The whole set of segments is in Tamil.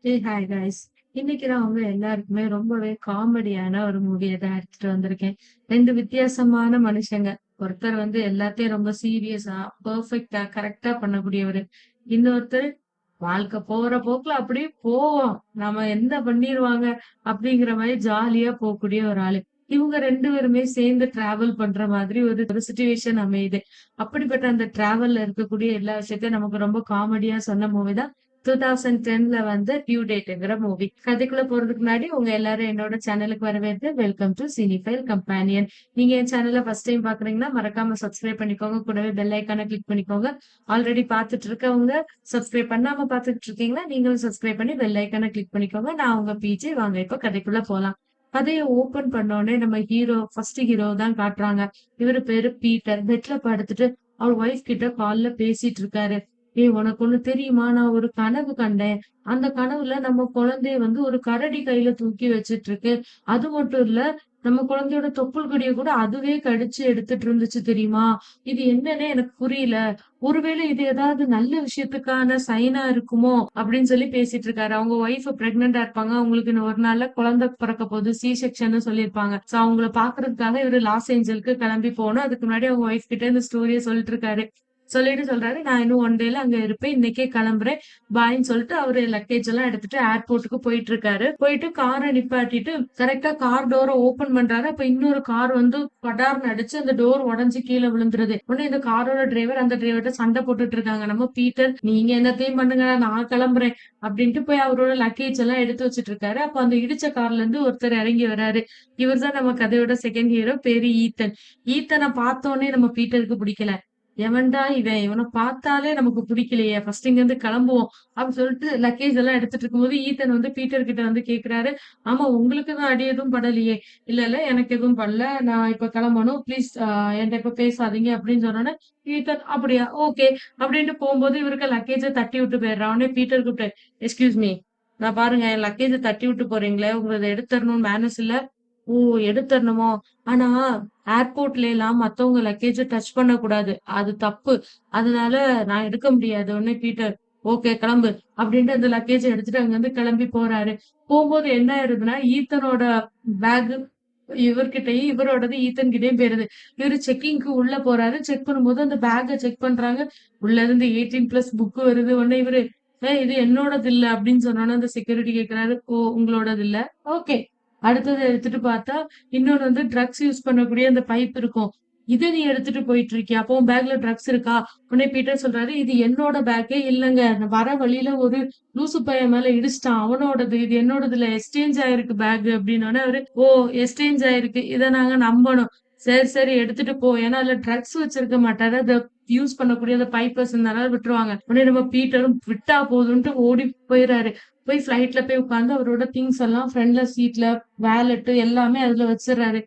Hi guys. இன்னைக்கு நான் உங்க எல்லாருக்குமே ரொம்பவே காமெடியான ஒரு மூவிய தான் எடுத்துட்டு வந்திருக்கேன். 2 வித்தியாசமான மனுஷங்க. ஒருத்தர் வந்து எல்லாத்தையும் ரொம்ப சீரியஸா, பெர்ஃபெக்ட்டா, கரெக்ட்டா பண்ணக்கூடியவரு. இன்னொருத்தர் வாழ்க்கை போற போக்குல அப்படியே போவோம். நம்ம என்ன பண்ணிருவாங்க அப்படிங்கிற மாரி ஜாலியா போக்கூடிய ஒரு ஆளு. இவங்க 2 பேருமே சேர்ந்து டிராவல் பண்ற மாதிரி ஒரு சிச்சுவேஷன் அமையுது. அப்படிப்பட்ட அந்த டிராவல்ல இருக்கக்கூடிய எல்லா விஷயத்தையும் நமக்கு ரொம்ப காமெடியா சொன்ன மூவி தான் 2010ல வந்து டியூ டேட்ங்கிற மூவி. கதைக்குள்ள போறதுக்கு முன்னாடி உங்க எல்லாரும் என்னோட சேனலுக்கு வரவேற்று வெல்கம் டு சினிஃபைல் கம்பேனியன். நீங்க என் சேனல ஃபர்ஸ்ட் டைம் பாக்குறீங்கன்னா மறக்காம சப்ஸ்கிரைப் பண்ணிக்கோங்க. கூடவே பெல் ஐக்கான கிளிக் பண்ணிக்கோங்க. ஆல்ரெடி பாத்துட்டு இருக்கவங்க சப்ஸ்கிரைப் பண்ணாம பாத்துட்டு இருக்கீங்களா? நீங்களும் சப்ஸ்கிரைப் பண்ணி பெல் ஐக்கான கிளிக் பண்ணிக்கோங்க. நான் உங்க பிஜே. வாங்க இப்ப கதைக்குள்ள போலாம். கதைய ஓபன் பண்ணோனே நம்ம ஃபர்ஸ்ட் ஹீரோ தான் காட்டுறாங்க. இவரு பேரு பீட்டர். பெட்ல படுத்துட்டு அவர் ஒய்ஃப் கிட்ட கால்ல பேசிட்டு இருக்காரு. ஏய் உனக்கு ஒண்ணு தெரியுமா? நான் ஒரு கனவு கண்டேன். அந்த கனவுல நம்ம குழந்தைய வந்து ஒரு கரடி கையில தூக்கி வச்சுட்டு இருக்கு. அது மட்டும் இல்ல, நம்ம குழந்தையோட தொப்புள் கொடிய கூட அதுவே கடிச்சு எடுத்துட்டு இருந்துச்சு தெரியுமா? இது என்னன்னே எனக்கு புரியல. ஒருவேளை இது ஏதாவது நல்ல விஷயத்துக்கான சைனா இருக்குமோ? அப்படின்னு சொல்லி பேசிட்டு இருக்காரு. அவங்க ஒய்ஃப் பிரெக்னன்ட்டா இருப்பாங்க. அவங்களுக்கு இன்னும் ஒரு நாள்ல குழந்தை பிறக்க போகுது. சி செக்ஷன்னு சொல்லியிருப்பாங்க. சோ அவங்கள பாக்குறதுக்காக இவரு லாஸ் ஏஞ்சல்ஸ்க்கு கிளம்பி போகணும். அதுக்கு முன்னாடி அவங்க ஒய்ஃப் கிட்ட இந்த ஸ்டோரிய சொல்லிட்டு இருக்காரு. சொல்லிட்டு சொல்றாரு, "நான் இன்னும் 1 டேல அங்க இருப்பேன். இன்னைக்கே கிளம்புறேன். பாய்ன்னு" சொல்லிட்டு அவரு லக்கேஜ் எல்லாம் எடுத்துட்டு ஏர்போர்ட்டுக்கு போயிட்டு இருக்காரு. போயிட்டு கார நிப்பாட்டிட்டு கரெக்ட்டா கார் டோர ஓப்பன் பண்றாரு. அப்ப இன்னொரு கார் வந்து படார்ன்னு அடிச்சு அந்த டோர் உடைஞ்சு கீழ விழுந்துருது. உடனே இந்த காரோட டிரைவர் அந்த டிரைவர்ட்ட சண்டை போட்டுட்டு இருக்காங்க. நம்ம பீட்டர், "நீங்க என்னத்தையும் பண்ணுங்க. நான் கிளம்புறேன்" அப்படின்ட்டு போய் அவரோட லக்கேஜ் எல்லாம் எடுத்து வச்சுட்டு இருக்காரு. அப்ப அந்த இடிச்ச கார்ல இருந்து ஒருத்தர் இறங்கி வராரு. இவர்தான் நம்ம கதையோட செகண்ட் ஹீரோ. பேரு ஈத்தன். ஈத்தன பார்த்தோனே நம்ம பீட்டருக்கு பிடிக்கல. எவன்டா இவன்? இவன பார்த்தாலே நமக்கு பிடிக்கலையே! ஃபர்ஸ்ட் இங்கருந்து கிளம்புவோம். அப்படின்னு சொல்லிட்டு லக்கேஜ் எல்லாம் எடுத்துட்டு இருக்கும்போது, ஈத்தன் வந்து பீட்டர் கிட்ட வந்து கேட்கிறாரு. ஆமா உங்களுக்கு தான் அடி எதுவும் படலையே? இல்ல, இல்ல எனக்கு எதுவும் படல. நான் இப்ப கிளம்பணும். ப்ளீஸ் என்ட்ட இப்ப பேசாதீங்க அப்படின்னு சொன்னோனே, பீட்டர் அப்படியா? ஓகே. அப்படின்ட்டு போம்போது இவருக்கு லக்கேஜ தட்டி விட்டு போயிடுறான். உடனே பீட்டர் கூப்பிட்டு, எக்ஸ்கியூஸ் மீ. நான் பாருங்க என் லக்கேஜ தட்டி விட்டு போறீங்களே! உங்களத எடுத்தரணும்னு மேனர்ஸ் இல்ல. ஓ! எடுத்தரணுமா? ஆனா ஏர்போர்ட்லலாம் மத்தவங்க லக்கேஜ டச் பண்ணக்கூடாது. அது தப்பு. அதனால நான் எடுக்க முடியாது. உடனே பீட்டர், "ஓகே கிளம்பு" அப்படின்ட்டு அந்த லக்கேஜ எடுத்துட்டு அங்கருந்து கிளம்பி போறாரு. போம்போது என்ன ஆயிருதுன்னா, ஈத்தனோட பேக் இவர்கிட்டயும், இவரோடது ஈத்தன் கிட்டயும் போயிருது. இவரு செக்கிங்க்கு உள்ள போறாரு. செக் பண்ணும்போது அந்த பேக்க செக் பண்றாங்க. உள்ள இருந்து 18+ புக் வருது. உடனே இவரு, இது என்னோடது இல்ல" அப்படின்னு சொன்னோனே அந்த செக்யூரிட்டி கேட்கிறாரு. "ஓ! உங்களோடது இல்ல. ஓகே." அடுத்தது எடுத்துட்டு பார்த்தா, இன்னொன்னு வந்து ட்ரக்ஸ் யூஸ் பண்ணக்கூடிய அந்த பைப் இருக்கும். "இத நீ எடுத்துட்டு போயிட்டு இருக்கியா? அப்போ உன் பேக்ல ட்ரக்ஸ் இருக்கா?" உடனே பீட்டர் சொல்றாரு, "இது என்னோட பேக்கே இல்லங்க. நான் வர வழியில ஒரு லூசு பையன் மேல இடிச்சுட்டான். அவனோடது. இது என்னோடது இல்ல. எக்ஸ்சேஞ்ச் ஆயிருக்கு பேக்" அப்படின்னோனே அவரு, "ஓ! எக்ஸ்சேஞ்ச் ஆயிருக்கு. இத நாங்க நம்பணும். சரி, சரி எடுத்துட்டு போ." ஏன்னா அதுல ட்ரக்ஸ் வச்சிருக்க மாட்டாரு. அத யூஸ் பண்ணக்கூடிய அந்த பைப்பர்ஸ்னால விட்டுருவாங்க. உடனே நம்ம பீட்டரும் விட்டா போதும்ன்ட்டு ஓடி போயிறாரு. போய் ஃப்ளைட்ல போய் உட்கார்ந்து அவரோட திங்ஸ் எல்லாம் ஃப்ரண்ட்ல சீட்ல வாலெட் எல்லாமே அதுல வச்சுடுறாரு.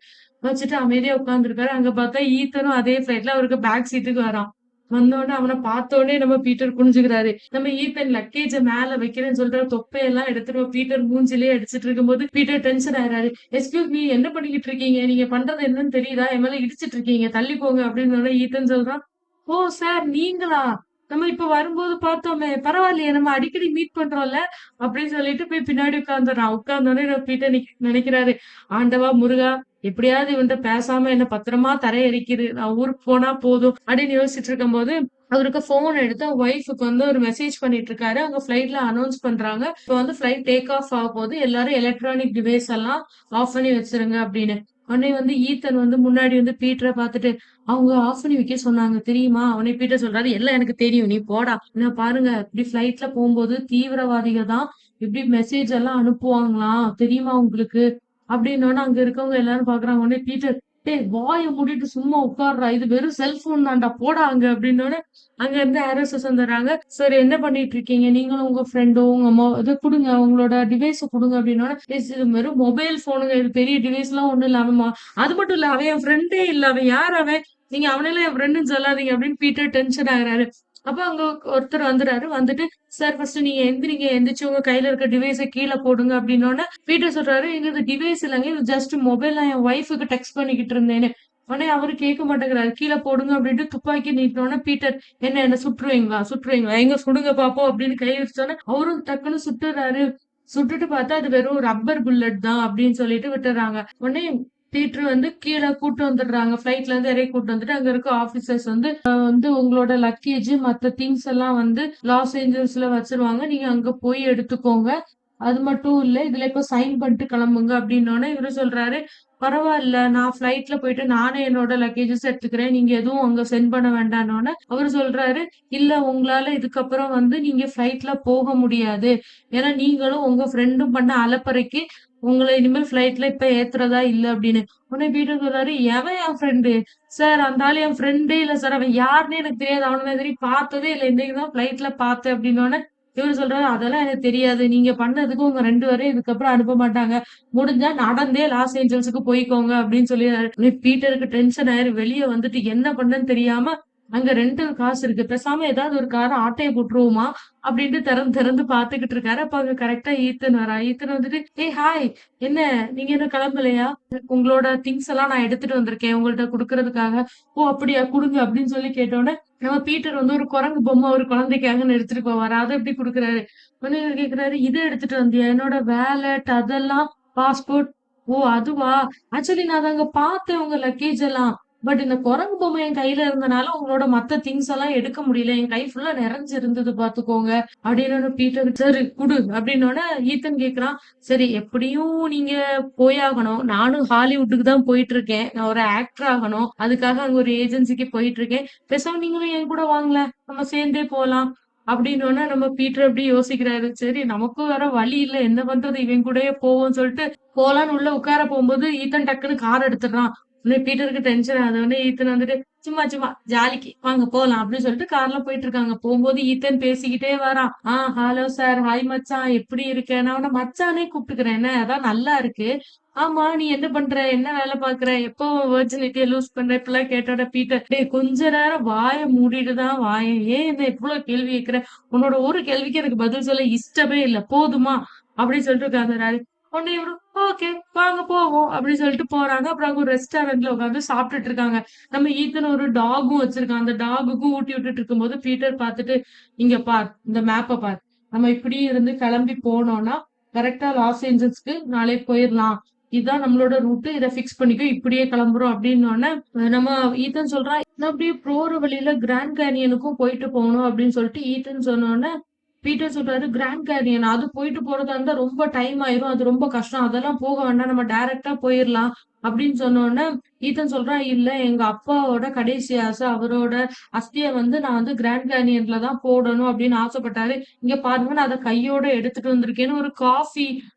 வச்சுட்டு அமைதியா உட்கார்ந்துருக்காரு. அங்க பார்த்தா ஈத்தனும் அதே ஃப்ளைட்ல அவருக்கு பேக் சீட்டுக்கு வரான். வந்தோனே அவன பார்த்தோனே நம்ம பீட்டர் குனிஞ்சுக்கிறாரு. நம்ம ஈத்தன் லக்கேஜ மேல வைக்கிறேன்னு சொல்லிட்டு தொப்பையெல்லாம் எடுத்துட்டு பீட்டர் மூஞ்சிலயே அடிச்சிட்டு இருக்கும்போது பீட்டர் டென்ஷன் ஆயிறாரு. "எக்ஸ்கியூஸ் மீ என்ன பண்ணிக்கிட்டு இருக்கீங்க? நீங்க பண்றது என்னன்னு தெரியுதா? என் மேல இடிச்சிட்டு இருக்கீங்க. தள்ளி போங்க" அப்படின்னு ஈத்தன் சொல்றான். "ஓ! சார் நீங்களா? நம்ம இப்ப வரும்போது பார்த்தோமே! பரவாயில்லையே நம்ம அடிக்கடி மீட் பண்றோம்ல." அப்படின்னு சொல்லிட்டு போய் பின்னாடி உட்கார்ந்துடுறான். உட்கார்ந்தோனே நம்ம பீட்டர் நினைக்கிறாரு, "ஆண்டவா முருகா! எப்படியாவது இவன்ட்ட பேசாம என்ன பத்திரமா தரையிறக்கிரு. நான் ஊருக்கு போனா போதும்." அப்படின்னு யோசிச்சுட்டு இருக்கும்போது, அவருக்கு ஃபோன் எடுத்து அவங்க ஒய்ஃப்க்கு வந்து ஒரு மெசேஜ் பண்ணிட்டு இருக்காரு. அவங்க ஃப்ளைட்ல அனௌன்ஸ் பண்றாங்க. இப்ப வந்து ஃப்ளைட் டேக் ஆஃப் ஆகப்போது. எல்லாரும் எலக்ட்ரானிக் டிவைஸ் எல்லாம் ஆஃப் பண்ணி வச்சுருங்க அப்படின்னு. உடனே வந்து ஈத்தன் வந்து முன்னாடி வந்து பீட்டர பார்த்துட்டு, "அவங்க ஆஃப் பண்ணி வைக்க சொன்னாங்க தெரியுமா?" உடனே பீட்டர் சொல்றாரு, "எல்லாம் எனக்கு தெரியும். நீ போடா." "என்ன பாருங்க இப்படி ஃப்ளைட்ல போம்போது தீவிரவாதிக தான் இப்படி மெசேஜ் எல்லாம் அனுப்புவாங்களாம். தெரியுமா உங்களுக்கு?" அப்படின்னோனே அங்க இருக்கவங்க எல்லாரும் பார்க்குறாங்க. உடனே பீட்டர், "டேய் வாய மூடிட்டு சும்மா உட்கார்றா. இது வெறும் செல்ஃபோன் தான்டா. போடா அங்க." அப்படின்னோனே அங்க இருந்து ஏர் ஹோஸ்டஸ் வந்துடுறாங்க. "சார் என்ன பண்ணிட்டு இருக்கீங்க? நீங்களும் உங்க ஃப்ரெண்டும் உங்க இத குடுங்க. உங்களோட டிவைஸ குடுங்க." அப்படின்னோனே, இது வெறும் மொபைல் ஃபோனுங்க. இது பெரிய டிவைஸ்லாம் ஒண்ணும் இல்ல." அவன் அது மட்டும் இல்ல. அவன் என் ஃப்ரெண்டே இல்ல. அவன் யார் அவன்? நீங்க அவனெல்லாம் என் ஃப்ரெண்டுன்னு சொல்லாதீங்க அப்படின்னு பீட்டர் டென்ஷன் ஆகுறாரு. அப்ப அங்க ஒருத்தர் வந்துறாரு. வந்துட்டு, "சார் ஃபர்ஸ்ட் நீங்க எந்திரிங்க. எந்திரிச்சு உங்க கையில இருக்க டிவைஸ கீழ போடுங்க." அப்படின்னோனே, பீட்டர் சொல்றாரு, "இது டிவைஸ் இல்லங்க. இது ஜஸ்ட் மொபைல். நான் என் ஒய்ஃப்க்கு டெக்ஸ்ட் பண்ணிக்கிட்டு இருந்தேன்னு." உடனே அவரு கேட்க மாட்டேங்கிறாரு. "கீழ போடுங்க." அப்படின்ட்டு துப்பாக்கி நீட்டுனோனே, பீட்டர், "என்ன சுட்டுருவீங்களா? சுட்டுருவீங்களா? எங்க சுடுங்க பாப்போம்." அப்படின்னு கை வச்சோனே, அவரும் டக்குன்னு சுட்டுறாரு. சுட்டுட்டு பார்த்தா அது வெறும் ரப்பர் புல்லட் தான் அப்படின்னு சொல்லிட்டு விட்டுர்றாங்க. உடனே பீட்டர் வந்து கீழ கூட்டு வந்துடுறாங்க. ஃப்ளைட்ல இருந்து இறக்கி கூட்டு வந்துட்டு அங்க இருக்க ஆபீசர்ஸ் வந்து உங்களோட லக்கேஜ் மத்த திங்ஸ் எல்லாம் வந்து லாஸ் ஏஞ்சல்ஸ்ல வச்சிருவாங்க. நீங்க அங்க போய் எடுத்துக்கோங்க. அது மட்டும் இல்ல, இதுல இப்ப சைன் பண்ணிட்டு கிளம்புங்க அப்படின்னோனே இவரு சொல்றாரு, பரவாயில்ல நான் ஃப்ளைட்ல போயிட்டு நானே என்னோட லக்கேஜஸ் எடுத்துக்கிறேன். நீங்க எதுவும் அங்க சென்ட் பண்ண வேண்டான்னோனே, அவரு சொல்றாரு, இல்ல உங்களால இதுக்கப்புறம் வந்து நீங்க ஃப்ளைட்ல போக முடியாது. ஏன்னா நீங்களும் உங்க ஃப்ரெண்டும் பண்ண அலப்பறைக்கு உங்கள இனிமேல் ஃப்ளைட்ல இப்ப ஏத்துறதா இல்ல அப்படின்னு. உடனே பீட்டர் சொல்றாரு, எவன் என் ஃப்ரெண்டு? சார் அந்த ஆளு என் ஃப்ரெண்டே இல்ல சார். அவன் யாருன்னே எனக்கு தெரியாது. அவன நான் இதுவரைக்கும் பார்த்ததே இல்ல. இன்னைக்கு தான் ஃப்ளைட்ல பார்த்தேன் அப்படின்னோனே, இவரு சொல்றாரு, அதெல்லாம் எனக்கு தெரியாது. நீங்க பண்ணதுக்கு உங்க 2 பேரையும் இதுக்கப்புறம் அனுப்ப மாட்டாங்க. முடிஞ்சா நடந்தே லாஸ் ஏஞ்சல்ஸ்க்கு போய்க்கோங்க அப்படின்னு சொல்லிடுறாரு. உடனே பீட்டருக்கு டென்ஷன் ஆயிரு. வெளிய வந்துட்டு என்ன பண்றதுன்னு தெரியாம, அங்க ரெண்டல் காசு இருக்கு. பேசாம ஏதாவது ஒரு கார ஆட்டைய போட்டுருவோமா? அப்படின்ட்டு திறந்து திறந்து பாத்துக்கிட்டு இருக்காரு. அப்ப அங்க கரெக்ட்டா ஈத்தன் வரான். ஈத்தன் வந்துட்டு, "ஏய் ஹாய்! என்ன நீங்க இன்னும் கிளம்பலையா? உங்களோட திங்ஸ் எல்லாம் நான் எடுத்துட்டு வந்திருக்கேன். உங்கள்ட்ட குடுக்கறதுக்காக." "ஓ! அப்படியா? குடுங்க." அப்படின்னு சொல்லி கேட்டோனே, நம்ம பீட்டர் வந்து ஒரு குரங்கு பொம்மை ஒரு குழந்தைக்காகன்னு எடுத்துட்டு போவாரு. அத எப்படி குடுக்குறாரு. உடனே இவரு கேட்கிறாரு, "இத எடுத்துட்டு வந்தியா? என்னோட வேலட் அதெல்லாம், பாஸ்போர்ட்." "ஓ! அதுவா? ஆக்சுவலி நான் அத அங்க பார்த்தேன் உங்க லக்கேஜ் எல்லாம். பட் இந்த குரங்கு பொம்மை என் கையில இருந்தனால உங்களோட மத்த திங்ஸ் எல்லாம் எடுக்க முடியல. என் கை ஃபுல்லா நிறைஞ்சு இருந்தது பாத்துக்கோங்க." அப்படின்னு பீட்டர், "சரி குடு." அப்படின்னோனே ஈத்தன் கேட்கிறான், "சரி எப்படியும் நீங்க போயாகணும். நானும் ஹாலிவுட்டுக்கு தான் போயிட்டு இருக்கேன். நான் ஒரு ஆக்டர் ஆகணும். அதுக்காக அங்க ஒரு ஏஜென்சிக்கு போயிட்டு இருக்கேன். பேசாம நீங்களும் என் கூட வாங்களேன். நம்ம சேர்ந்தே போலாம்." அப்படின்னோனே நம்ம பீட்டர் அப்படி யோசிக்கிறாரு. சரி நமக்கும் வேற வழி இல்ல. என்ன பண்றது? இவன் கூடயே போவோம்ன்னு சொல்லிட்டு போலான்னு உள்ள உட்கார போகும்போது ஈத்தன் டக்குன்னு கார் எடுத்துடுறான். உடனே பீட்டருக்கு டென்ஷன் ஆகுது. உடனே ஈத்தன் வந்துட்டு, "சும்மா சும்மா ஜாலிக்கு வாங்க போலாம்." அப்படின்னு சொல்லிட்டு கார்ல போயிட்டு இருக்காங்க. போகும்போது ஈத்தன் பேசிக்கிட்டே வரான். Hello sir. ஹாய் மச்சான். எப்படி இருக்க?" நான் உன்ன மச்சானே கூப்பிட்டுக்கிறேன். என்ன அதான் நல்லா இருக்கு. ஆமா நீ என்ன பண்ற? என்ன வேலை பார்க்குற? எப்போ வெர்ஜினிட்டிய லூஸ் பண்ற? இப்படிலாம் கேட்டோனே பீட்டர், "டேய் கொஞ்ச நேரம் வாய மூடிட்டு தான் வாயேன். ஏன் என்ன இவ்ளோ கேள்வி கேட்கிற? உன்னோட ஒரு கேள்விக்கு எனக்கு பதில் சொல்ல இஷ்டமே இல்ல. போதுமா?" அப்படின்னு சொல்லிட்டு உட்கார்ந்துறாரு. உடனே இவரு, "ஓகே வாங்க போவோம்." அப்படின்னு சொல்லிட்டு போறாங்க. அப்புறம் அங்க ஒரு ரெஸ்டாரண்ட்ல உட்கார்ந்து சாப்பிட்டுட்டு இருக்காங்க. நம்ம ஈத்தன் ஒரு டாகும் வச்சிருக்கான். அந்த டாகுக்கும் ஊட்டி விட்டுட்டு இருக்கும்போது பீட்டர் பார்த்துட்டு, "இங்க பார். இந்த மேப்ப பார். நம்ம இப்படியே இருந்து கிளம்பி போனோம்னா, கரெக்ட்டா லாஸ் ஏஞ்சல்ஸ்க்கு நாளைக்கு போயிரலாம். இதான் நம்மளோட ரூட். இத ஃபிக்ஸ் பண்ணிக்கோ. இப்படியே கிளம்புறோம்." அப்படின்னோனே, நம்ம ஈத்தன் சொல்றான், "நான் அப்படியே போற வழியில கிராண்ட் கேனியனுக்கும் போயிட்டு போகணும்." அப்படின்னு சொல்லிட்டு ஈத்தன் சொன்னோனே, பீட்டர் சொல்றாரு, "கிராண்ட் கேனியன் அது போயிட்டு போறதா இருந்தா ரொம்ப டைம் ஆயிரும். அது ரொம்ப கஷ்டம். அதெல்லாம் போக வேண்டாம். நம்ம டைரக்ட்டா போயிரலாம்." அப்படின்னு சொன்னோனே, ஈத்தன் சொல்றான், "இல்ல எங்க அப்பாவோட கடைசி ஆசை. அவரோட அஸ்திய வந்து நான் வந்து கிராண்ட் கேனியன்ல தான் போடணும் அப்படின்னு ஆசைப்பட்டாரு. இங்க பாருங்க நான் அத கையோட எடுத்துட்டு வந்திருக்கேன்னு" ஒரு காஃபி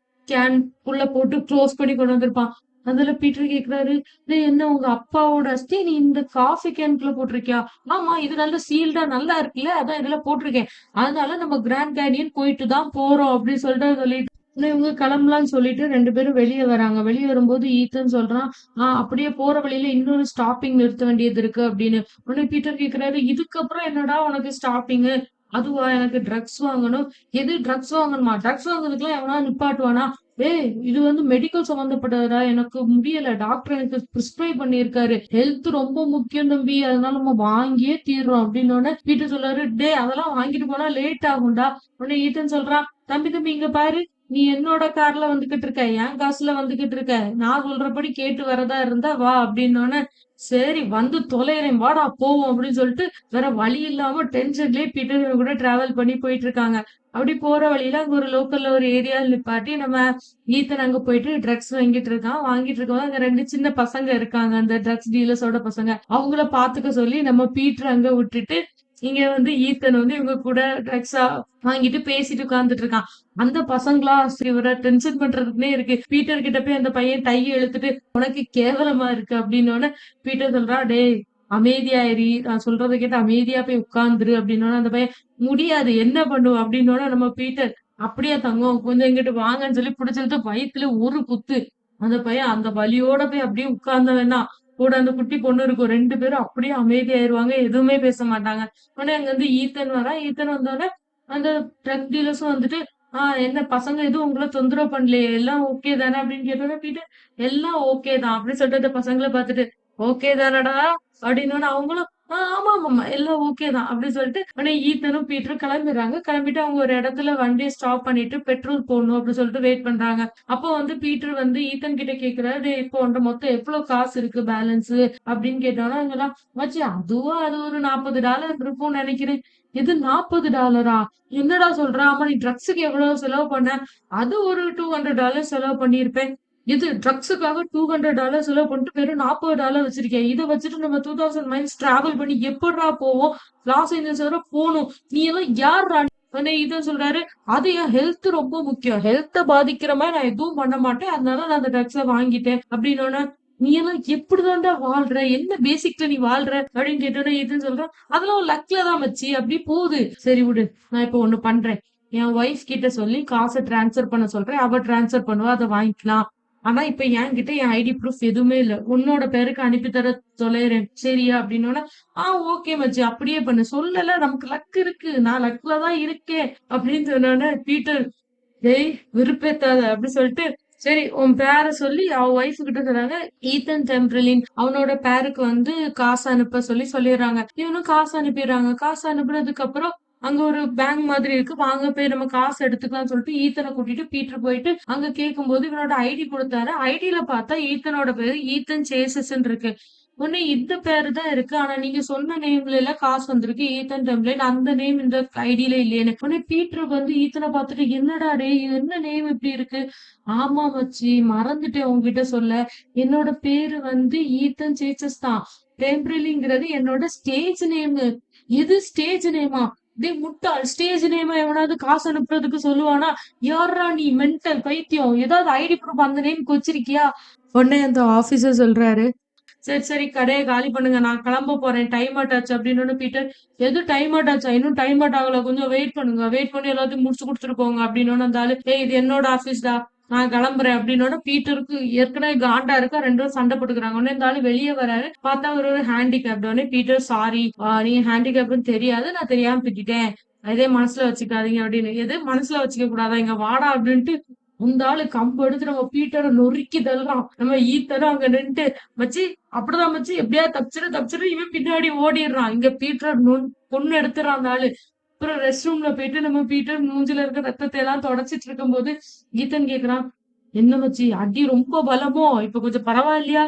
கேன் உள்ள போட்டு க்ளோஸ் பண்ணி கொண்டு வந்திருப்பான். அதுல பீட்டர் கேட்கிறாரு, "டேய் என்ன உங்க அப்பாவோட அஸ்தி நீ இந்த காஃபி கேன்க்குள்ள போட்டிருக்கியா?" "ஆமா இது நல்ல சீல்டா நல்லா இருக்குல்ல. அதான் இதுல போட்டிருக்கேன். அதனால நம்ம கிராண்ட் கேனியன் போயிட்டு தான் போறோம்." அப்படின்னு சொல்லிட்டு உடனே இவங்க கிளம்பலாம்ன்னு சொல்லிட்டு 2 பேரும் வெளிய வராங்க. வெளிய வரும்போது ஈத்தன் சொல்றான், அப்படியே போற வழியில இன்னொரு ஸ்டாப்பிங் நிறுத்த வேண்டியது இருக்கு." அப்படின்னு. உடனே பீட்டர் கேட்கிறாரு, "இதுக்கப்புறம் என்னடா உனக்கு ஸ்டாப்பிங்கு? அதுவா எனக்கு ட்ரக்ஸ் வாங்கணும்." "எது ட்ரக்ஸ் வாங்கணுமா? ட்ரக்ஸ் வாங்குறதுக்குலாம் எவனாவது நிப்பாட்டுவானா? ஏய் இது வந்து மெடிக்கல் சம்மந்தப்பட்டதுடா. எனக்கு முடியல. டாக்டர் எனக்கு பிரிஸ்கிரைப் பண்ணியிருக்காரு. ஹெல்த் ரொம்ப முக்கியம் தம்பி. அதனால நம்ம வாங்கியே தீர்றோம்." அப்படின்னோனே பீட்டர் சொல்றாரு, "டேய் அதெல்லாம் வாங்கிட்டு போனா லேட் ஆகும்டா." உடனே ஈத்தன் சொல்றான், "தம்பி தம்பி இங்க பாரு. நீ என்னோட கார்ல வந்துகிட்டு இருக்க. என் காசுல வந்துகிட்டு இருக்க. நான் சொல்றபடி கேட்டு வரதா இருந்தா வா." அப்படின்னோனே, "சரி வந்து தொலைறேன். வாடா போவோம்." அப்படின்னு சொல்லிட்டு வேற வழி இல்லாம டென்ஷன்லயே பீட்டர் இவன் கூட டிராவல் பண்ணி போயிட்டு இருக்காங்க. அப்படி போற வழியில அங்க ஒரு லோக்கல்ல ஒரு ஏரியால நிப்பாட்டி நம்ம ஈத்தன் அங்க போயிட்டு ட்ரக்ஸ் வாங்கிட்டு இருக்கான். வாங்கிட்டு இருக்கும்போது அங்க 2 சின்ன பசங்க இருக்காங்க. அந்த ட்ரக்ஸ் டீலர்ஸோட பசங்க. அவங்கள பாத்துக்க சொல்லி நம்ம பீட்டர் அங்க விட்டுட்டு, இங்க வந்து ஈத்தன் வந்து இவங்க கூட ட்ரக்ஸா வாங்கிட்டு பேசிட்டு உட்கார்ந்துட்டு இருக்கான். அந்த பசங்களா சரி இவர டென்ஷன் பண்றதுக்குன்னே இருக்கு. பீட்டர் கிட்ட போய் அந்த பையன் டைய இழுத்துட்டு, "உனக்கு கேவலமா இருக்கு." அப்படின்னோனே பீட்டர் சொல்றான், "டேய் அமைதியா இரு. நான் சொல்றத கேட்டு அமைதியா போய் உட்கார்ந்துரு." அப்படின்னோனே அந்த பையன், "முடியாது என்ன பண்ணுவ?" அப்படின்னோனே நம்ம பீட்டர், "அப்படியா தங்கம் கொஞ்சம் இங்கிட்டு வாங்கன்னு" சொல்லி புடிச்சு இழுத்து வயித்துல ஒரு குத்து. அந்த பையன் அந்த வலியோட போய் அப்படியே உட்கார்ந்தவன் தான். கூட அந்த குட்டி பொண்ணு இருக்கும். 2 பேரும் அப்படியே அமைதியாயிருவாங்க. எதுவுமே பேச மாட்டாங்க. உடனே அங்கருந்து ஈத்தன் வரான். ஈத்தன் வந்தோனே அந்த ட்ரக் டீலர்ஸும் வந்துட்டு, என்ன பசங்க எதுவும் உங்கள தொந்தரவு பண்ணலையே? எல்லாம் ஓகே தானே?" அப்படின்னு கேட்டோனே பீட்டர், "எல்லாம் ஓகே தான்." அப்படின்னு சொல்லிட்டு அந்த பசங்கள பார்த்துட்டு, "ஓகே தானடா?" அப்படின்னோனே அவங்களும், ஆமாமாமா. எல்லாம் ஓகே தான். அப்டி சொல்லிட்டு உடனே ஈத்தனும், பீட்டரும் கிளம்பிர்றாங்க. கிளம்பிட்டு அவங்க ஒரு இடத்துல வண்டிய ஸ்டாப் பண்ணிட்டு பெட்ரோல் போடணும் அப்டி சொல்லிட்டு வெயிட் பண்றாங்க. அப்போ வந்து பீட்டர் வந்து ஈத்தன் கிட்ட கேட்கிறாரு, "டேய் இப்போ உன்ட்ட மொத்தம் எவ்ளோ காசு இருக்கு பேலன்ஸு?" அப்டின்னு கேட்டோனே, இவங்கலாம் மச்சி அதுவா அது ஒரு $40 இருக்கும்னு நெனைக்கிறேன். எது $40 என்னடா சொல்ற? ஆமா நீ ட்ரக்ஸுக்கு எவ்வளோ செலவு பண்ண? அது ஒரு $200 செலவு பண்ணியிருப்பேன். இது ட்ரக்ஸுக்காக $200 செலவு பண்ணிட்டு வெறும் $40 வச்சிருக்கேன். இத வச்சுட்டு நம்ம 2000 மைல்ஸ் டிராவல் பண்ணி எப்புட்றா போவோம்? லாஸ் ஏஞ்சல்ஸ் வர போணும். நீ எல்லாம் யார்றா? உடனே இதான் சொல்றாரு, "அது என் ஹெல்த் ரொம்ப முக்கியம். ஹெல்த்த பாதிக்கிற மாரி நான் எதுவும் பண்ண மாட்டேன். அதனால நான் அந்த ட்ரக்ஸ வாங்கிட்டேன்." அப்படின்னோன, "நீ எல்லாம் எப்படிதான்டா வாழ்ற? என்ன பேசிக்ல நீ வாழ்ற?" அப்படின்னு கேட்டோனே இதுன்னு சொல்றான், "அதெல்லாம் உன் லக்ல தான் மச்சி. அப்படி போகுது." "சரி விடு. நான் இப்போ ஒண்ணு பண்றேன். என் ஒய்ஃப் கிட்ட சொல்லி காச ட்ரான்ஸ்ஃபர் பண்ண சொல்றேன். அவ ட்ரான்ஸ்ஃபர் பண்ணுவா. அத வாங்கிக்கலாம்." ஆனா இப்ப என்கிட்ட என் ஐடி ப்ரூஃப் எதுவுமே இல்ல. உன்னோட பேருக்கு அனுப்பி தர தொலைறேன். சரியா? அப்படின்னோனே, ஓகே மச்சி. அப்படியே பண்ணு. சொல்லல நமக்கு லக் இருக்கு. நான் லக்ல தான் இருக்கேன். அப்படின்னு சொன்னோனே, பீட்டர், "டேய் வெறுப்பேத்தாத" அப்படி சொல்லிட்டு, சரி உன் பேர சொல்லி அவ ஒய்ஃப் கிட்ட சொன்னாங்க. ஈத்தன் டெம்ப்ரலின் அவனோட பேருக்கு வந்து காசு அனுப்ப சொல்லி சொல்லிர்றாங்க. இவனும் காசு அனுப்பிர்றாங்க. காசு அனுப்புனதுக்கு அப்புறம் அங்க ஒரு பேங்க் மாதிரி இருக்கு. வாங்க போய் நம்ம காசு எடுத்துக்கலாம்னு சொல்லிட்டு ஈத்தன கூட்டிட்டு பீட்டர் போயிட்டு அங்க கேட்கும்போது இவனோட ஐடி குடுத்தாரு. ஐடில பார்த்தா ஈத்தனோட பேரு ஈத்தன் சேசஸ்ன்னு இருக்கு. உடனே இந்த பேரு தான் இருக்கு. ஆனா நீங்க சொன்ன நேம்ல எல்லாம் காசு வந்திருக்கு. ஈத்தன் டெம்ப்ளேட் அந்த நேம் இந்த ஐடில இல்லையேன்னு. உடனே பீட்டருக்கு வந்து ஈத்தன பார்த்துட்டு என்னடா டேய் இது என்ன நேம் இப்படி இருக்கு? ஆமா மச்சி மறந்துட்டேன் உன்கிட்ட சொல்ல. என்னோட பேரு வந்து ஈத்தன் சேச்சஸ் தான். டெம்ப்ரலிங்கிறது என்னோட ஸ்டேஜ் நேமு. எது ஸ்டேஜ் நேமா? டேய் முட்டாள் ஸ்டேஜ் நேமா எவனாவது காசு அனுப்புறதுக்கு சொல்லுவானா? யார்றா நீ மென்டல் பைத்தியம். ஏதாவது ஐடி ப்ரூஃப் அந்த நேம்க்கு வச்சிருக்கியா? உடனே அந்த ஆபீசர் சொல்றாரு, சரி, சரி கடைய காலி பண்ணுங்க. நான் கிளம்ப போறேன். டைம் அவுட் ஆச்சு அப்டின்னோனே பீட்டர், எது டைம் அவுட் ஆச்சா? இன்னும் டைம் அவுட் ஆகல. கொஞ்சம் வெயிட் பண்ணுங்க. வெயிட் பண்ணி எல்லாத்தையும் முடிச்சு குடுத்துட்டு போங்க அப்டின்னோனே அந்த ஆளு, ஏய் இது என்னோட ஆபீஸ்டா. நான் கிளம்புறேன் அப்டின்னோனே பீட்டருக்கு ஏற்கனவே காண்டா இருக்கு. 2 பேரும் சண்டை போட்டுக்கிறாங்க. உடனே இந்த ஆளு வெளிய வராரு. பார்த்தா அவரு ஒரு ஹேண்டிகேப்ட். உடனே பீட்டர் சாரி. நீங்க ஹேண்டிகேப்ட்ன்னு தெரியாது. நான் தெரியாம திட்டிட்டேன். அதே மனசுல வச்சுக்காதீங்க அப்டின்னு. எது மனசுல வச்சுக்க கூடாதா? இங்க வாடா அப்டின்ட்டு இந்த ஆளு கம்பு எடுத்து நம்ம பீட்டர நொறுக்கி தள்ளுறான். நம்ம ஈத்தனும் அங்க நின்னுட்டு மச்சி அப்படிதான் மச்சி எப்படியாவது தப்பிச்சிரு தப்பிச்சிரு இவன் பின்னாடி ஓடிடுறான். இங்க பீட்டர் பொண்ணு எடுத்துறான் அந்த ஆளு. அப்புறம் ரெஸ்ட் ரூம்ல போயிட்டு நம்ம பீட்டர் மூஞ்சில இருக்க ரத்தத்தை எல்லாம் தொடச்சிட்டு இருக்கும்போது ஈத்தன் கேக்குறான், "என்ன மச்சி அடி ரொம்ப பலமோ? இப்ப கொஞ்சம் பரவாயில்லையா?"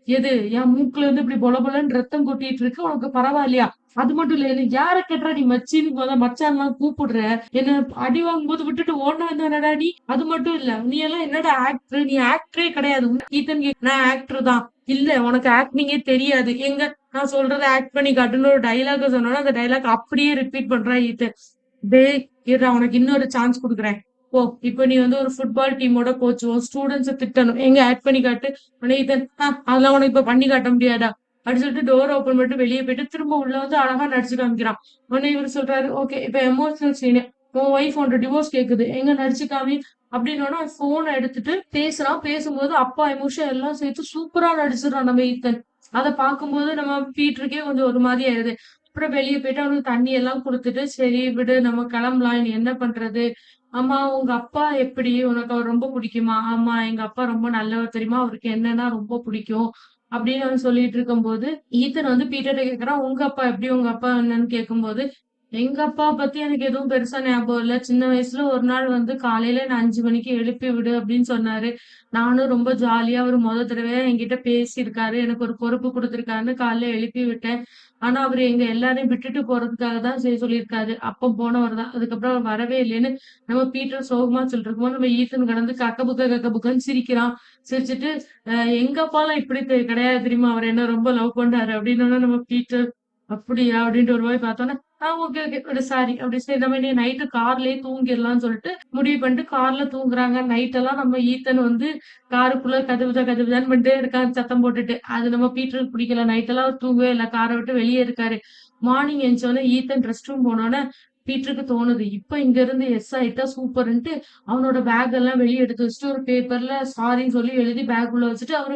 "எது? என் மூக்குல இருந்து இப்படி பொல பொலன்னு ரத்தம் கொட்டிட்டு இருக்கு. உனக்கு பரவாயில்லையா?" "அது மட்டும் இல்ல. என்ன யார கேட்டா நீ மச்சின்னு மச்சான்லாம் கூப்பிடுற? என்ன அடி வாங்கும்போது விட்டுட்டு ஓடுனா என்னடா நீ? அது மட்டும் இல்ல. நீ எல்லாம் என்னடா ஆக்டர்? நீ ஆக்டரே கிடையாது." ஈத்தன் "நான் ஆக்டர் தான்." "இல்ல உனக்கு ஆக்டிங்கே தெரியாது. எங்க நான் சொல்றத ஆக்ட் பண்ணி காட்டுன்னு" ஒரு டயலாக்க சொன்னோனே, அந்த டயலாக் அப்படியே ரிப்பீட் பண்றான் ஈத்தன். "டேய் இருடா உனக்கு இன்னொரு சான்ஸ் குடுக்குறேன். போ இப்ப நீ வந்து ஒரு ஃபுட்பால் டீமோட கோச். உன் ஸ்டூடண்ட்ஸ திட்டணும். எங்க ஆக்ட் பண்ணி காட்டு." உடனே ஈத்தன், அதெல்லாம் உனக்கு இப்ப பண்ணி காட்ட முடியாதா?" அப்படின்னு சொல்லிட்டு டோர் ஓப்பன் பண்ணிட்டு வெளிய போயிட்டு திரும்ப உள்ள வந்து அழகா நடிச்சு காமிக்கிறான். உடனே இவரு சொல்றாரு, "ஓகே இப்ப எமோஷனல் சீனு. உன் ஒய்ஃப் உன்ட்ட டிவோர்ஸ் கேக்குது. எங்க நடிச்சு காமி." அப்படின்னோன ஃபோன எடுத்துட்டு பேசுறான். பேசும்போது அப்பா எமோஷன் எல்லாம் சேர்த்து சூப்பரா நடிச்சுடுறான் நம்ம ஈத்தன். அத பார்க்கும்போது நம்ம பீட்டருக்கே கொஞ்சம் ஒரு மாரி ஆயிருது. அப்புறம் வெளிய போயிட்டு அவனுக்கு தண்ணி எல்லாம் குடுத்துட்டு, "சரி விடு நம்ம கிளம்பலாம். இனி என்ன பண்றது? ஆமா உங்க அப்பா எப்படி? உனக்கு அவர் ரொம்ப புடிக்குமா?" "ஆமா எங்க அப்பா ரொம்ப நல்லவர் தெரியுமா? அவருக்கு என்னன்னா ரொம்ப புடிக்கும்." அப்படின்னு அவன் சொல்லிட்டு இருக்கும்போது, ஈத்தன் வந்து பீட்டர்ட்ட கேட்கறான், "உங்க அப்பா எப்படி? உங்க அப்பா என்னன்னு?" கேட்கும்போது, "எங்க அப்பாவ பத்தி எனக்கு எதுவும் பெருசா ஞாபகம் இல்ல. சின்ன வயசுல ஒரு நாள் வந்து காலையில என்ன 5 மணிக்கு எழுப்பி விடு அப்படின்னு சொன்னாரு. நானும் ரொம்ப ஜாலியா அவரு தடவையா என்கிட்ட பேசியிருக்காரு. எனக்கு ஒரு பொறுப்பு குடுத்துருக்காருன்னு காலைல எழுப்பி விட்டேன். ஆனா அவரு எங்க எல்லாரையும் விட்டுட்டு போறதுக்காக தான் செய்ய சொல்லியிருக்காரு. அப்ப போனவர் தான். அதுக்கப்புறம் அவர் வரவே இல்லைன்னு" நம்ம பீட்டர் சோகமா சொல்லிட்டு இருக்கும்போது, நம்ம ஈத்தன் கடந்து கக்க புக்கன்னு சிரிக்கிறான். சிரிச்சுட்டு, எங்க அப்பாலாம் இப்படி கிடையாது தெரியுமா? அவரு என்ன ரொம்ப லவ் பண்றாரு" அப்படின்னோனே நம்ம பீட்டர், "அப்படியா?" அப்படின்ட்டு ஒரு மாரி பார்த்தோனே, ஓகே, ஓகே. விடு சாரி. அப்படி சரி நம்ம இனி நைட்டு கார்லயே தூங்கிரலாம்ன்னு சொல்லிட்டு முடிவு பண்ணிட்டு கார்ல தூங்குறாங்க. நைட் எல்லாம் நம்ம ஈத்தன் வந்து காருக்குள்ள கதவுதான் பண்ணிட்டே இருக்கான் சத்தம் போட்டுட்டு. அது நம்ம பீட்டருக்கு பிடிக்கல. நைட் எல்லாம் அவர் தூங்கவே இல்ல. கார விட்டு வெளிய இருக்காரு. மார்னிங் எந்திச்சோனே ஈத்தன் ரெஸ்ட் ரூம் போனோனே, பீட்டருக்கு தோணுது. இப்ப இங்க இருந்து எஸ் ஆயிட்டா சூப்பர்ன்ட்டு அவனோட பேக் எல்லாம் வெளிய எடுத்து வச்சுட்டு ஒரு பேப்பர்ல சாரின்னு சொல்லி எழுதி பேக் உள்ள வச்சுட்டு அவரு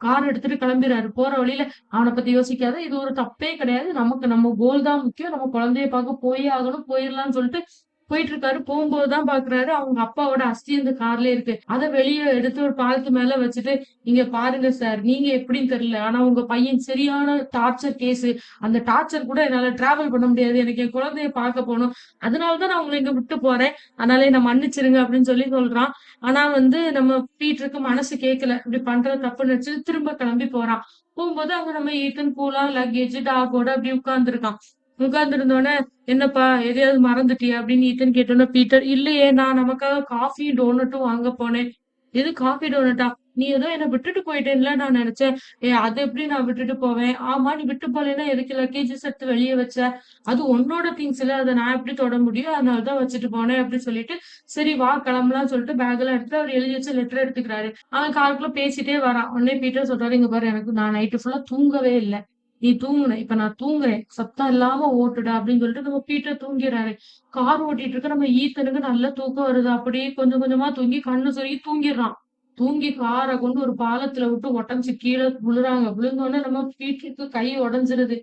கார் எடுத்துட்டு கிளம்பிறாரு. போற வழியில அவன பத்தி யோசிக்காத. இது ஒரு தப்பே கிடையாது. நமக்கு நம்ம கோல் தான் முக்கியம். நம்ம குழந்தைய பார்க்க போயே ஆகணும். போயிரலாம்ன்னு சொல்லிட்டு போயிட்டு இருக்காரு. போகும்போது தான் பாக்குறாரு, அவங்க அப்பாவோட அஸ்தி அந்த கார்லயே இருக்கு. அத வெளிய எடுத்து ஒரு பாலத்து மேல வச்சுட்டு, "இங்க பாருங்க சார், நீங்க எப்படின்னு தெரியல. ஆனா உங்க பையன் சரியான டார்ச்சர் கேஸு. அந்த டார்ச்சர் கூட என்னால டிராவல் பண்ண முடியாது. எனக்கு என் குழந்தைய பார்க்க போணும். அதனால தான் நான் உங்கள இங்க விட்டு போறேன். அதனால என்ன மன்னிச்சிருங்க" அப்படின்னு சொல்லி சொல்றான். ஆனா வந்து நம்ம பீட்டருக்கு மனசு கேட்கல. இப்படி பண்றது தப்புன்னு நெனச்சு திரும்ப கிளம்பி போறான். போகும்போது அங்க நம்ம ஈட்டன் கூலா லக்கேஜ், டாகோட அப்படி உட்கார்ந்துருக்கான். உட்கார்ந்திருந்தோனே, "என்னப்பா எதையாவது மறந்துட்டியா?" அப்படின்னு ஈத்தன் கேட்டோனே, பீட்டர், "இல்லையே நான் நமக்காக காஃபியும், டோனட்டும் வாங்க போனேன்." "எது காஃபி, டோனட்டா? நீ ஏதோ என்ன விட்டுட்டு போயிட்டேன்ல நான் நெனச்சேன்." அது எப்படி நான் விட்டுட்டு போவேன்?" "ஆமா, நீ விட்டு போலேன்னா எதுக்கு லக்கேஜஸ் எடுத்து வெளிய வச்ச? அது உன்னோட திங்ஸ்ல. அத நான் எப்படி தொட முடியும்? அதனால தான் வச்சுட்டு போனேன்." அப்படி சொல்லிட்டு, "சரி வா கிளம்பலாம்ன்னு" சொல்லிட்டு பேக்லாம் எடுத்துட்டு அவரு எழுதி வச்ச லெட்டர் எடுத்துக்கிறாரு. அவன் காருக்குள்ள பேசிட்டே வரான். உடனே பீட்டர் சொல்றாரு, "இங்க பாரு எனக்கு நான் நைட்டு ஃபுல்லா தூங்கவே இல்ல. நீ தூங்குன. இப்ப நான் தூங்குறேன். சத்தம் இல்லாம ஓட்டுடா" அப்படின்னு சொல்லிட்டு நம்ம பீட்டர் தூங்கிறாரு. கார் ஓட்டிட்டு இருக்க நம்ம ஈத்தனுக்கு நல்ல தூக்கம் வருது. அப்படியே கொஞ்சம் கொஞ்சமா தூங்கி கண்ணு சொருகி தூங்கிர்றான். தூங்கி கார கொண்டு ஒரு பாலத்துல விட்டு ஒட்டச்சு கீழ விழுறாங்க. விழுந்தோனே நம்ம பீட்டருக்கு கை உடைஞ்சிருது.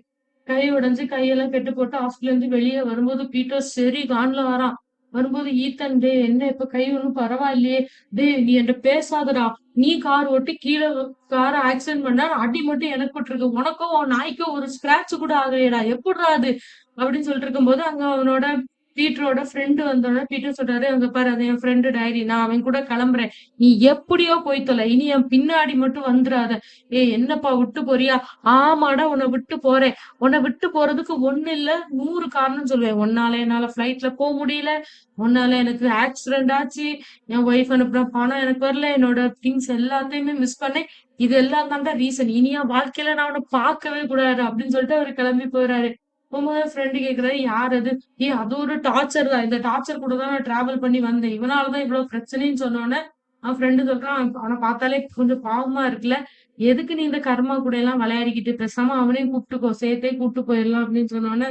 கை உடைஞ்சு கையெல்லாம் கெட்டு போட்டு ஹாஸ்பிடல்ல இருந்து வெளிய வரும்போது பீட்டர் சரி கான்ல வரான். வரும்போது ஈத்தன், "டேய் என்ன இப்ப கை ஒண்ணும் பரவாயில்லையே. டேய் நீ என்ட்ட பேசாதடா. நீ கார் ஓட்டி கீழ கார ஆக்சிடென்ட் பண்ண அடி மட்டும் எனக்கு பட்டுருக்கு. உனக்கும் உன் நாய்க்கும் ஒரு ஸ்கிராட்ச் கூட ஆகலையேடா. எப்புட்றா அது?" அப்படின்னு சொல்லிட்டு இருக்கும்போது, அங்க அவனோட பீட்டரோட ஃப்ரெண்ட் வந்தோனே பீட்டர் சொல்றாரு, "அங்க பாரு அது என் ஃப்ரெண்ட் டைரி. நான் அவன் கூட கிளம்புறேன். நீ எப்படியோ போய் தொலை. இனி என் பின்னாடி மட்டும் வந்துராத." "ஏய் என்னப்பா விட்டு போறியா?" "ஆமாடா உன்ன விட்டு போறேன். உன்ன விட்டு போறதுக்கு 1 இல்ல 100 காரணம் சொல்லுவேன். உன்னால என்னால ஃப்ளைட்ல முடியல. உன்னால எனக்கு ஆக்சிடென்ட் ஆச்சு. என் ஒய்ஃப் அனுப்புன பணம் எனக்கு வரல. என்னோட திங்ஸ் எல்லாத்தையுமே மிஸ் பண்ணேன். இது எல்லாம் தான்டா ரீசன். இனி என் வாழ்க்கையில நான் உன்ன பார்க்கவே கூடாது." அப்படின்னு சொல்லிட்டு அவரு கிளம்பி போறாரு. போகும்போது ஃப்ரெண்ட் கேட்கிறாரு, "யார் அது?" அது ஒரு டார்ச்சர் தான். இந்த டார்ச்சர் கூட தான் நான் டிராவல் பண்ணி வந்தேன். இவனால தான் இவ்ளோ பிரச்சனைன்னு சொன்னோனே, அவன் ஃப்ரெண்ட் சொல்றான், "அவன பார்த்தாலே கொஞ்சம் பாவமா இருக்குல்ல. எதுக்கு நீ இந்த கர்மா கூடலாம் விளையாடிக்கிட்டு? பேசாம அவனையும் கூப்ட்டுக்கோ. சேர்த்தே கூட்டு போயிரலாம்." அப்படின்னு சொன்னோனே,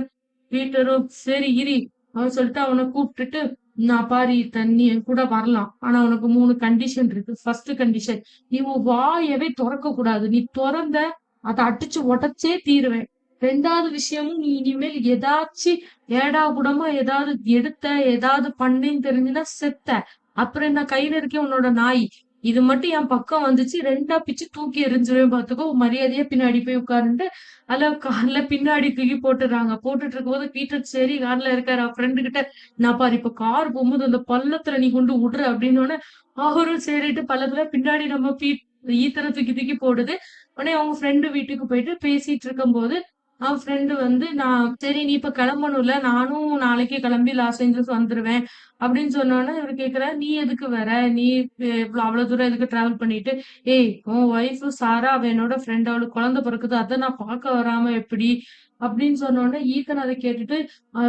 பீட்டரும், "சரி இரு." அவன் சொல்லிட்டு அவன கூப்ட்டுட்டு, "நான் பாரு ஈத்தன், நீ என் கூட வரலாம். ஆனா உனக்கு 3 கண்டிஷன் இருக்கு. ஃபர்ஸ்ட் கண்டிஷன், நீ உன் வாயவே தொறக்கக் கூடாது. நீ தொறந்த, அத அடிச்சு உடைச்சே தீருவேன். 2வது விஷயமும் நீ இனிமேல் ஏதாச்சு ஏடாகூடமா ஏதாவது எடுத்த, ஏதாவது பண்ணேன்னு தெரிஞ்சுனா செத்த. அப்புறம் என்ன கையில இருக்கே உன்னோட நாய். இது மட்டும் என் பக்கம் வந்துச்சு 2ஆ பிச்சு தூக்கி எறிஞ்சிருவேன் பார்த்துக்கோ. மரியாதையா பின்னாடி போய் உட்காருன்ட்டு" அதுல கார்ல பின்னாடி தூக்கி போட்டுர்றாங்க. போட்டுட்டு இருக்கும்போது பீட்டர் சரி கார்ல இருக்காரு. அவ ஃப்ரெண்டு கிட்ட, "நான் பாரு இப்ப கார் போம்போது அந்த பள்ளத்துல நீ கொண்டு உட்று" அப்படின்னோனே, அவரும் சரின்ட்டு பள்ளத்துல பின்னாடி நம்ம ஈத்தன தூக்கி தூக்கி போடுது. உடனே அவங்க ஃப்ரெண்டு வீட்டுக்கு போயிட்டு பேசிட்டு இருக்கும்போது, அவன் ஃப்ரெண்டு வந்து, "நான் சரி நீ இப்ப கிளம்பணும்ல, நானும் நாளைக்கே கிளம்பி லாஸ் ஏஞ்சல்ஸ் வந்துருவேன்." அப்படின்னு சொன்னோனே இவரு கேட்கிறாரு, "நீ எதுக்கு வர? நீ அவ்வளவு தூரம் எதுக்கு டிராவல் பண்ணிட்டு?" "ஏய் உன் ஒய்ஃப் சாரா அவ என்னோட ஃப்ரெண்ட். அவளுக்கு குழந்தை பொறக்குது. அத நான் பார்க்க வராம எப்படி?" அப்படின்னு சொன்னோனே ஈத்தன் அத கேட்டுட்டு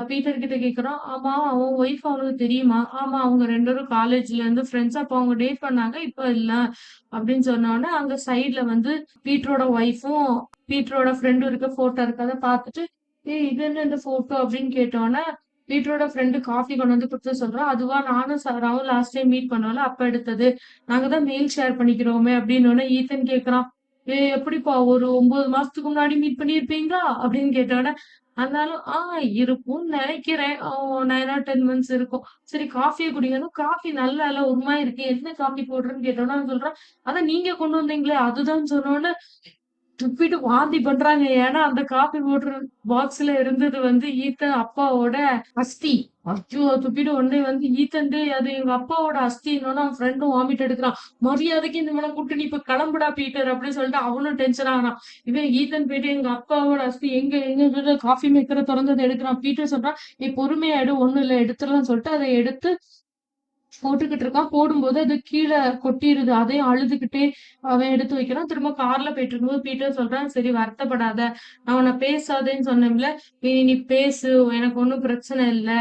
பீட்டர் கிட்ட கேட்குறான். "ஆமா உன் ஒய்ஃப் அவனுக்கு தெரியுமா?" "ஆமா அவங்க 2 பேரும் காலேஜ்ல இருந்து ஃப்ரெண்ட்ஸ். அப்ப அவங்க டேட் பண்ணாங்க. இப்ப இல்ல." அப்படின்னு சொன்னோனே அங்க சைடுல வந்து பீட்டரோட ஒய்ஃபும் பீட்டரோட ஃப்ரெண்டும் இருக்க ஃபோட்டோ இருக்கு. அத பார்த்துட்டு, "ஏய் இது என்ன இந்த ஃபோட்டோ?" அப்படின்னு கேட்டோனே, பீட்டரோட ஃப்ரெண்டு காஃபி கொண்டு வந்து குடுத்து சொல்றா, "அதுவா நானும் சாராவும் லாஸ்ட் டைம் மீட் பண்ணோம்ல, அப்ப எடுத்தது. நாங்க தான் மெயில் ஷேர் பண்ணிக்கிறோமே." அப்படின்னோனே ஈத்தன் கேட்குறான், எப்படிப்பா ஒரு 9 மாசத்துக்கு முன்னாடி மீட் பண்ணியிருப்பீங்களா?" அப்படின்னு கேட்டோனே, ஆனாலும், இருக்கும்னு நெனைக்கிறேன். 9 ஆர் 10 மந்த்ஸ் இருக்கும்." "சரி காஃபிய குடிங்கன்னு." "காஃபி நல்லா இல்ல, ஒரு மாரி இருக்கு. என்ன காஃபி போடுறன்னு?" கேட்டோனே, அவன் சொல்றான், "அதான் நீங்க கொண்டு வந்தீங்களே அதுதான்." சொன்னோனே துப்பிட்டு வாந்தி பண்றாங்க. ஏன்னா, அந்த காஃபி பவுடர் பாக்ஸ்ல இருந்தது வந்து ஈத்தன் அப்பாவோட அஸ்தி. ஐயோ! துப்பிட்டு உடனே வந்து ஈத்தன் டேய் அது எங்க அப்பாவோட அஸ்தின்னோனே அவன் ஃப்ரெண்டும் வாமிட் எடுக்குறான். மரியாதைக்கு இந்த இவன கூப்ட்டு நீ இப்ப கெளம்புடா பீட்டர் அப்படின்னு சொல்லிட்டு அவனும் டென்ஷன் ஆகுறான். இவன் ஈத்தன் போயிட்டு எங்க அப்பாவோட அஸ்தி எங்க எங்கன்னு சொல்லிட்டு காஃபி மேக்கர தொறந்து அத எடுக்குறான். பீட்டர் சொல்றான், "நீ பொறுமையா எடு ஒண்ணும் இல்ல எடுத்துடலாம்ன்னு" சொல்லிட்டு அத எடுத்து போட்டுக்கிட்டு இருக்கான். போடும்போது அது கீழ கொட்டிருது. அதையும் அழுதுகிட்டே அவன் எடுத்து வைக்கிறான். திரும்ப கார்ல போயிட்டு இருக்கும்போது பீட்டர் சொல்றான், "சரி வருத்தப்படாத. நான் உன்ன பேசாதேன்னு சொன்னேன்ல. இனி நீ பேசு. எனக்கு ஒண்ணும் பிரச்சனை இல்ல.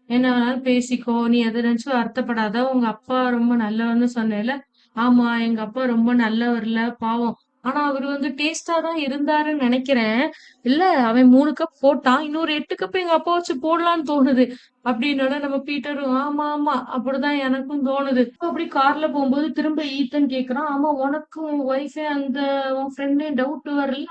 என்ன வேணாலும் பேசிக்கோ. நீ எத நினைச்சும் வருத்தப்படாத. உங்க அப்பா ரொம்ப நல்லவர்ன்னு சொன்னேல்ல." "ஆமா, எங்க அப்பா ரொம்ப நல்லவர்ல, பாவம். ஆனா அவரு வந்து டேஸ்ட்டா தான் இருந்தாருன்னு நெனைக்கிறேன். இல்ல அவன் 3 கப் போட்டான். இன்னொரு 8 கப் எங்க அப்பா வச்சு போடலான்னு தோணுது." அப்படின்னோனே நம்ம பீட்டரும், "ஆமா, ஆமா. அப்படிதான் எனக்கும் தோணுது." அப்படி கார்ல போம்போது திரும்ப ஈத்தன் கேட்குறான், "ஆமா உனக்கும் உன் ஒய்ஃபே அந்த உன் ஃப்ரெண்டே டவுட் வரல?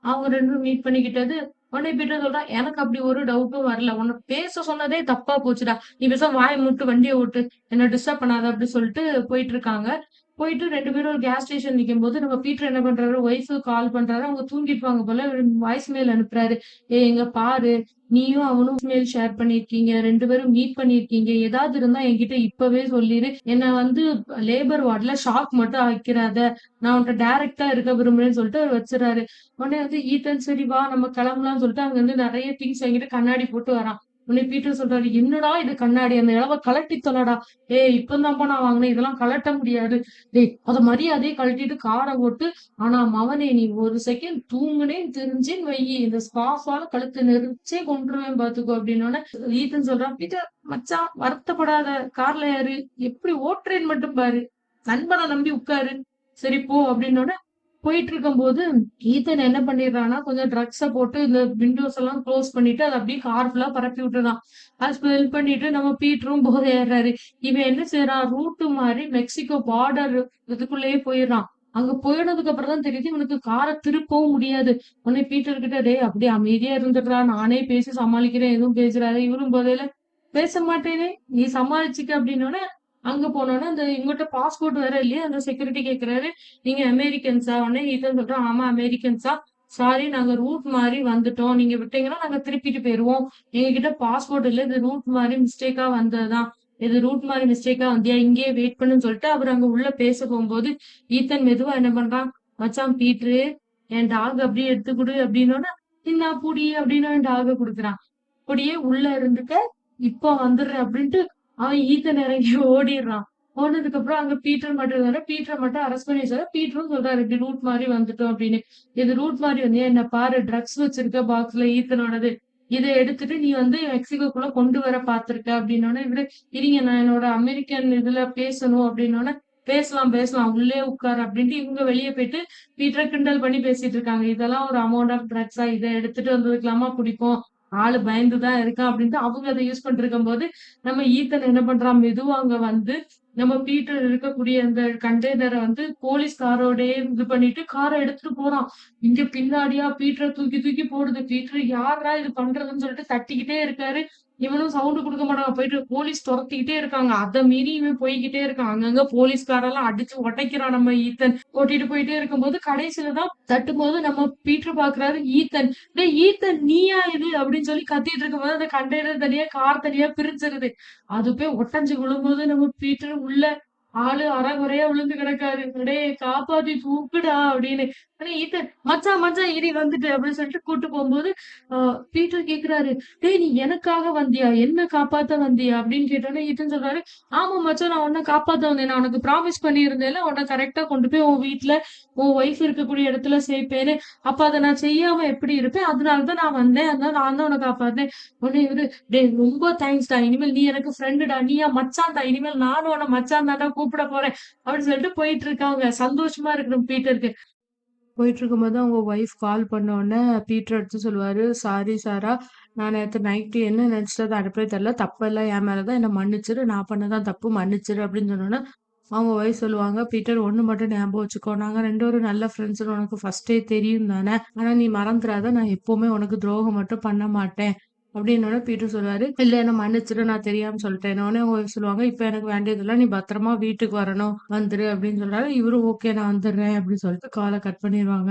அவங்க 2 பேரும் மீட் பண்ணிக்கிட்டது?" உடனே பீட்டர் சொல்றான், "எனக்கு அப்படி ஒரு டவுட்டும் வரல. உன்ன பேச சொன்னதே தப்பா போச்சுடா. நீ பேசாம வாய மூட்டு வண்டிய ஓட்டு. என்ன டிஸ்டர்ப் பண்ணாத" அப்படி சொல்லிட்டு போயிட்டு இருக்காங்க. போயிட்டு 2 பேரும் ஒரு கேஸ் ஸ்டேஷன் நிக்கும்போது, நம்ம பீட்டர் என்ன பண்றாரு, ஒய்ஃப்க்கு கால் பண்றாரு. அவங்க தூங்கியிருப்பாங்க போல. வாய்ஸ் மெயில் அனுப்புறாரு. "ஏய் இங்க பாரு, நீயும் அவனும் மெயில் ஷேர் பண்ணியிருக்கீங்க. 2 பேரும் மீட் பண்ணியிருக்கீங்க. ஏதாவது இருந்தா என்கிட்ட இப்பவே சொல்லிரு. என்ன வந்து லேபர் வார்டுல ஷாக் மட்டும் ஆக்கிராத. நான் உன்ட்ட டைரக்ட்டா இருக்க விரும்புறேன்னு" சொல்லிட்டு அவரு வச்சுறாரு. உடனே வந்து ஈத்தன் சரி வா நம்ம கிளம்பலாம்னு சொல்லிட்டு அங்க இருந்து நெறைய திங்ஸ் வாங்கிட்டு கண்ணாடி போட்டு வரான். உடனே பீட்டர் சொல்றாரு, "என்னடா இது கண்ணாடி? அந்த இழவ கழட்டி தொலடா. ஏய் இப்பதான்ப்பா நான் வாங்கினேன். இதெல்லாம் கழட்ட முடியாது. டேய் அத மரியாதையா கழட்டிட்டு கார ஓட்டு. ஆனா மவனே நீ ஒரு செகண்ட் தூங்குனேன்னு தெரிஞ்சேன்னு வையி, இந்த ஸ்கார்ஃபால கழுத்த நெரிச்சே கொன்றுவேன் பாத்துக்கோ" அப்படின்னோனே ஈத்தன் சொல்றான், "பீட்டர் மச்சான் வருத்தப்படாத. கார்ல ஏறு. எப்படி ஓட்டுறேன்னு மட்டும் பாரு. நண்பன நம்பி உட்காரு. சரி போ" அப்படின்னோனே போயிட்டு இருக்கும்போது, ஈத்தன் என்ன பண்ணிடுறான்னா, கொஞ்சம் ட்ரக்ஸ போட்டு இந்த விண்டோஸ் எல்லாம் குளோஸ் பண்ணிட்டு, அத அப்படியே கார் ஃபுல்லா பரப்பி விட்டுறான். அது ஸ்மெல் பண்ணிட்டு நம்ம பீட்டரும் போதை ஏறுறாரு. இவன் என்ன செய்றான், ரூட் மாறி மெக்சிகோ பார்டர் இதுக்குள்ளேயே போயிடுறான். அங்க போயினதுக்கு அப்புறம் தான் தெரியுது, இவனுக்கு கார திருப்பவும் முடியாது. உடனே பீட்டர் கிட்ட, "டேய் அப்படியே அமைதியா இருந்துடுறா. நானே பேசி சமாளிக்கிறேன். எதுவும் பேசிறாத." இவரும் போதையில, "பேச மாட்டேனே, நீ சமாளிச்சுக்க" அப்படின்னோனே, அங்க போனோனே அந்த இவங்கட்ட பாஸ்போர்ட் வேற இல்லையா, அந்த செக்யூரிட்டி கேட்கிறாரு. "நீங்க அமெரிக்கன்ஸா?" உடனே ஈதன் சொல்றான், "ஆமா அமெரிக்கன்ஸா. சாரி நாங்க ரூட் மாறி வந்துட்டோம். நீங்க விட்டீங்கன்னா நாங்க திருப்பிட்டு போயிருவோம். எங்ககிட்ட பாஸ்போர்ட் இல்ல. இது ரூட் மாறி மிஸ்டேக்கா வந்ததுதான். இது ரூட் மாறி மிஸ்டேக்கா வந்தியா? இங்கேயே வெயிட் பண்ணுன்னு" சொல்லிட்டு அவரு அங்க உள்ள பேச போகும்போது, ஈத்தன் மெதுவா என்ன பண்றான், "மச்சான் பீட்டரு, என் டாக் அப்படியே எடுத்து குடு" அப்படின்னோனே, "இந்தா புடி" அப்படின்னு அவன் டாக குடுக்குறான். அப்படியே உள்ள இருந்துட்டு, "இப்போ வந்துடுறேன்" அப்படின்ட்டு அவன் ஈத்தன் இறங்கி ஓடிடுறான். ஓடுனதுக்கு அப்புறம் அங்க பீட்டர் மட்டும் இருந்தாரு. பீட்டர மட்டும் அரெஸ்ட் பண்ணி வச்சாரு. பீட்டரும் சொல்றாரு, "இப்படி ரூட் மாறி வந்துட்டோம்" அப்படின்னு. "இது ரூட் மாறி வந்தியா? என்ன பாரு ட்ரக்ஸ் வச்சிருக்க பாக்ஸ்ல ஈத்தனோடது. இத எடுத்துட்டு நீ வந்து மெக்சிகோக்குள்ள கொண்டு வர பார்த்திருக்க" அப்படின்னோனே, இவரு, "இருங்க நான் என்னோட அமெரிக்கன் இதுல பேசணும்" அப்படின்னோனே, "பேசலாம், பேசலாம். உள்ளே உட்காரு" அப்படின்ட்டு இவங்க வெளிய போயிட்டு பீட்டர கிண்டல் பண்ணி பேசிட்டு இருக்காங்க. "இதெல்லாம் ஒரு அமௌண்ட் ஆஃப் ட்ரக்ஸா? இத எடுத்துட்டு வந்ததுக்கெல்லாமா புடிக்கும்? ஆளு பயந்து தான் இருக்கான்" அப்படின்ட்டு அவங்க அத யூஸ் பண்ணிட்டு இருக்கும்போது, நம்ம ஈத்தன் என்ன பண்றான், மெதுவா அங்க வந்து நம்ம பீட்டர் இருக்கக்கூடிய அந்த கண்டெய்னர வந்து போலீஸ் காரோடயே இது பண்ணிட்டு கார எடுத்துட்டு போறான். இங்க பின்னாடியா பீட்டர தூக்கி தூக்கி போடுது. பீட்டர் யார்ரா இது பண்றதுன்னு சொல்லிட்டு தட்டிக்கிட்டே இருக்காரு. இவனும் சவுண்ட் குடுக்க மாட்டான். போயிட்டு போலீஸ் தொரத்திக்கிட்டே இருக்காங்க. அத மீறி இவன் போய்க்கிட்டே இருக்கான். அங்கங்க போலீஸ்காரெல்லாம் அடிச்சு உடைக்கிறான் நம்ம ஈத்தன். ஓட்டிட்டு போயிட்டே இருக்கும்போது கடைசில தான் தட்டும்போது நம்ம பீட்டர் பாக்குறாரு ஈத்தன். "டேய் ஈத்தன் நீயா இது?" அப்படின்னு சொல்லி கத்திட்டு இருக்கும்போது அந்த கண்டெய்னர் தனியா, கார் தனியா பிரிஞ்சிருது. அது போய் ஒட்டஞ்சு விழும்போது நம்ம பீட்டர் உள்ள ஆளு அரைகுறையா விழுந்து கிடக்காரு. "டேய் காப்பாத்தி தூக்குடா" அப்படின்னு. உடனே ஈத்தன், "மச்சான் மச்சான் இரு வந்துட்டேன்" அப்படின்னு சொல்லிட்டு கூட்டு போகும்போது, அ பீட்டர் கேக்குறாரு, "டேய் நீ எனக்காக வந்தியா? என்ன காப்பாத்த வந்தியா?" அப்படின்னு கேட்டோனே ஈத்தன் சொல்றாரு, "ஆமா மச்சான் நான் உன்ன காப்பாத்த வந்தேன். நான் உனக்கு ப்ராமிஸ் பண்ணியிருந்தேன்ல, உன்ன கரெக்ட்டா கொண்டு போய் உன் வீட்ல, உன் ஒய்ஃப் இருக்கக்கூடிய இடத்துல சேர்ப்பேன்னு. அப்ப அத நான் செய்யாம எப்படி இருப்பேன்? அதனால தான் நான் வந்தேன். அதனால நான் தான் உன்ன காப்பாத்துனேன்." உடனே இவரு, "டேய் ரொம்ப தேங்க்ஸ்டா. இனிமேல் நீ எனக்கு ஃப்ரெண்டுடா. நீ என் மச்சான்டா. இனிமேல் நானும் உன்ன மச்சான் தான்டா கூப்பிட போறேன்" அப்படின்னு சொல்லிட்டு போயிட்டு இருக்காங்க. சந்தோஷமா இருக்கு நம்ம பீட்டருக்கு. போயிட்டு இருக்கும்போது அவங்க ஒய்ஃப் கால் பண்ண உடனே பீட்டர் எடுத்து சொல்லுவாரு, "சாரி சாரா, நான் நேத்து நைட்டு என்ன நினைச்சுட்டு அத அனுப்பவே தெரியல. தப்பெல்லாம் என் மேல தான். என்ன மன்னிச்சிரு. நான் பண்ணது தப்பு. மன்னிச்சிரு" அப்படின்னு சொன்னோனே, அவங்க ஒய்ஃப் சொல்லுவாங்க, "பீட்டர் ஒண்ணு மட்டும் ஞாபகம் வச்சுக்கோ. நாங்க 2 பேரும் நல்ல ஃப்ரெண்ட்ஸ்ன்னு உனக்கு ஃபர்ஸ்ட்டே தெரியும் தானே. ஆனா நீ மறந்துறாத. நான் எப்பவுமே உனக்கு துரோகம் மட்டும் பண்ண மாட்டேன்." அப்படின்னோனே பீட்டர் சொல்லுவாரு, "இல்ல என்ன மன்னிச்சிரு. நான் தெரியாம சொல்லிட்டேன்." உடனே அவங்க ஒய்ஃப் சொல்லுவாங்க, "இப்ப எனக்கு வேண்டியதெல்லாம் நீ பத்திரமா வீட்டுக்கு வரணும். வந்துரு" அப்படின்னு சொல்றாரு. இவரும் ஓகே நான் வந்துடுறேன் அப்படின்னு சொல்லிட்டு கால கட் பண்ணிருவாங்க.